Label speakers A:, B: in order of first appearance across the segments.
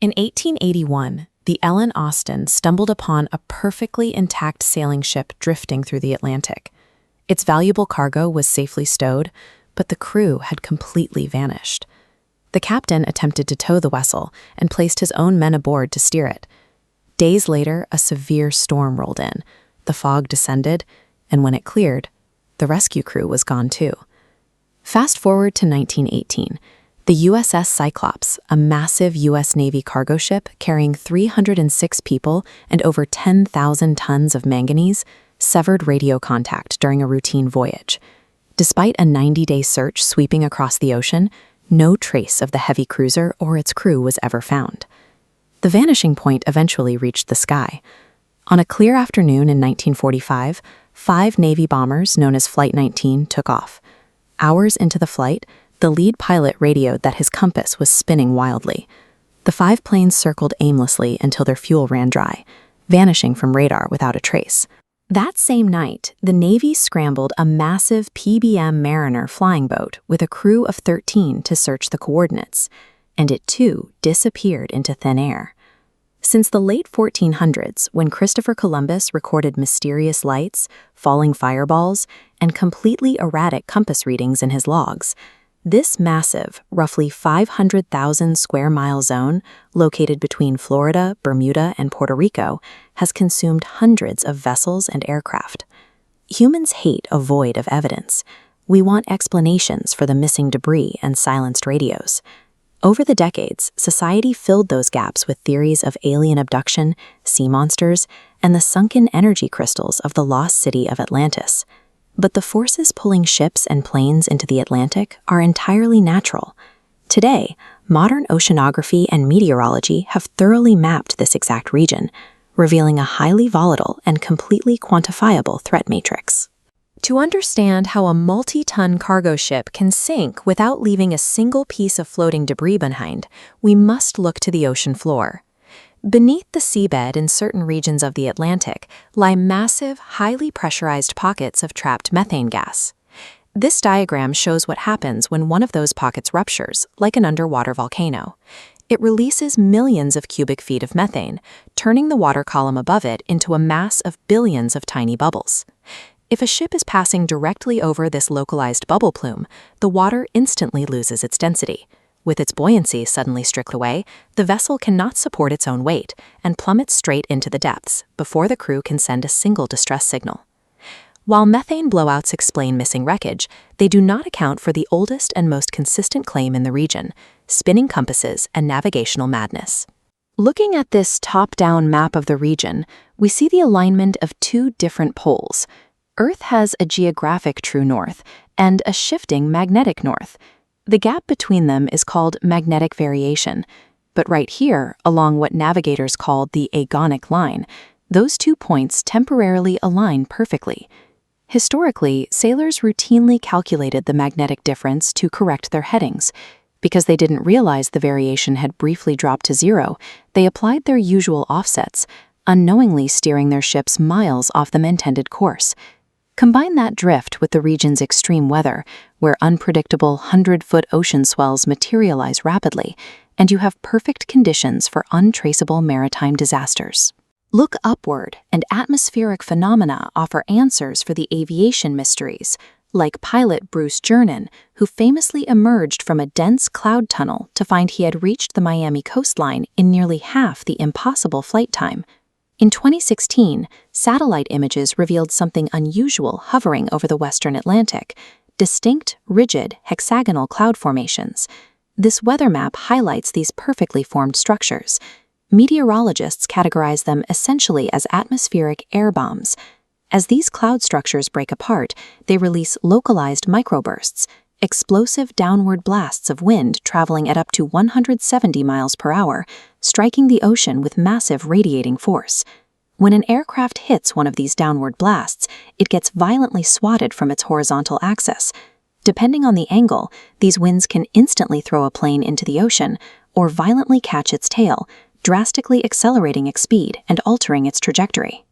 A: In 1881, the Ellen Austin stumbled upon a perfectly intact sailing ship drifting through the Atlantic. Its valuable cargo was safely stowed, but the crew had completely vanished. The captain attempted to tow the vessel and placed his own men aboard to steer it. Days later, a severe storm rolled in. The fog descended, and when it cleared, the rescue crew was gone too. Fast forward to 1918. The USS Cyclops, a massive U.S. Navy cargo ship carrying 306 people and over 10,000 tons of manganese, severed radio contact during a routine voyage. Despite a 90-day search sweeping across the ocean, no trace of the heavy cruiser or its crew was ever found. The vanishing point eventually reached the sky. On a clear afternoon in 1945, 5 Navy bombers known as Flight 19 took off. Hours into the flight, the lead pilot radioed that his compass was spinning wildly. The 5 planes circled aimlessly until their fuel ran dry, vanishing from radar without a trace. That same night, the Navy scrambled a massive PBM Mariner flying boat with a crew of 13 to search the coordinates, and it too disappeared into thin air. Since the late 1400s, when Christopher Columbus recorded mysterious lights, falling fireballs, and completely erratic compass readings in his logs, this massive, roughly 500,000 square mile zone, located between Florida, Bermuda, and Puerto Rico, has consumed hundreds of vessels and aircraft. Humans hate a void of evidence. We want explanations for the missing debris and silenced radios. Over the decades, society filled those gaps with theories of alien abduction, sea monsters, and the sunken energy crystals of the lost city of Atlantis. But the forces pulling ships and planes into the Atlantic are entirely natural. Today, modern oceanography and meteorology have thoroughly mapped this exact region, revealing a highly volatile and completely quantifiable threat matrix. To understand how a multi-ton cargo ship can sink without leaving a single piece of floating debris behind, we must look to the ocean floor. Beneath the seabed in certain regions of the Atlantic lie massive, highly pressurized pockets of trapped methane gas. This diagram shows what happens when one of those pockets ruptures, like an underwater volcano. It releases millions of cubic feet of methane, turning the water column above it into a mass of billions of tiny bubbles. If a ship is passing directly over this localized bubble plume, the water instantly loses its density. With its buoyancy suddenly stripped away, the vessel cannot support its own weight and plummets straight into the depths before the crew can send a single distress signal. While methane blowouts explain missing wreckage, they do not account for the oldest and most consistent claim in the region: spinning compasses and navigational madness. Looking at this top-down map of the region, we see the alignment of 2 different poles. Earth has a geographic true north and a shifting magnetic north. The gap between them is called magnetic variation, but right here, along what navigators call the agonic line, those 2 points temporarily align perfectly. Historically, sailors routinely calculated the magnetic difference to correct their headings. Because they didn't realize the variation had briefly dropped to 0, they applied their usual offsets, unknowingly steering their ships miles off the intended course. Combine that drift with the region's extreme weather, where unpredictable 100-foot ocean swells materialize rapidly, and you have perfect conditions for untraceable maritime disasters. Look upward, and atmospheric phenomena offer answers for the aviation mysteries, like pilot Bruce Jernan, who famously emerged from a dense cloud tunnel to find he had reached the Miami coastline in nearly half the impossible flight time. In 2016, satellite images revealed something unusual hovering over the western Atlantic: distinct, rigid, hexagonal cloud formations. This weather map highlights these perfectly formed structures. Meteorologists categorize them essentially as atmospheric air bombs. As these cloud structures break apart, they release localized microbursts, explosive downward blasts of wind traveling at up to 170 miles per hour, striking the ocean with massive radiating force. When an aircraft hits one of these downward blasts, it gets violently swatted from its horizontal axis. Depending on the angle, these winds can instantly throw a plane into the ocean or violently catch its tail, drastically accelerating its speed and altering its trajectory.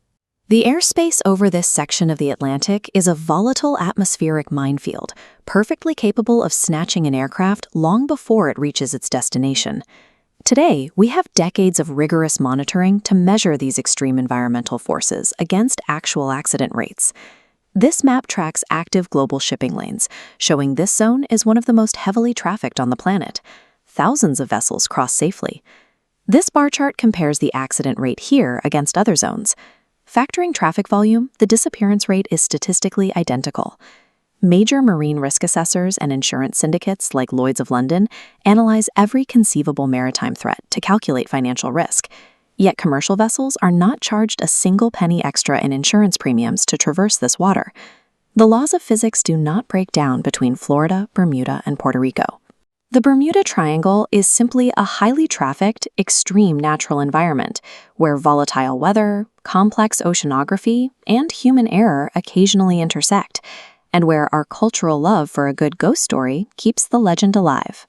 A: The airspace over this section of the Atlantic is a volatile atmospheric minefield, perfectly capable of snatching an aircraft long before it reaches its destination. Today, we have decades of rigorous monitoring to measure these extreme environmental forces against actual accident rates. This map tracks active global shipping lanes, showing this zone is one of the most heavily trafficked on the planet. Thousands of vessels cross safely. This bar chart compares the accident rate here against other zones. Factoring traffic volume, the disappearance rate is statistically identical. Major marine risk assessors and insurance syndicates like Lloyd's of London analyze every conceivable maritime threat to calculate financial risk. Yet commercial vessels are not charged a single penny extra in insurance premiums to traverse this water. The laws of physics do not break down between Florida, Bermuda, and Puerto Rico. The Bermuda Triangle is simply a highly trafficked, extreme natural environment where volatile weather, complex oceanography, and human error occasionally intersect, and where our cultural love for a good ghost story keeps the legend alive.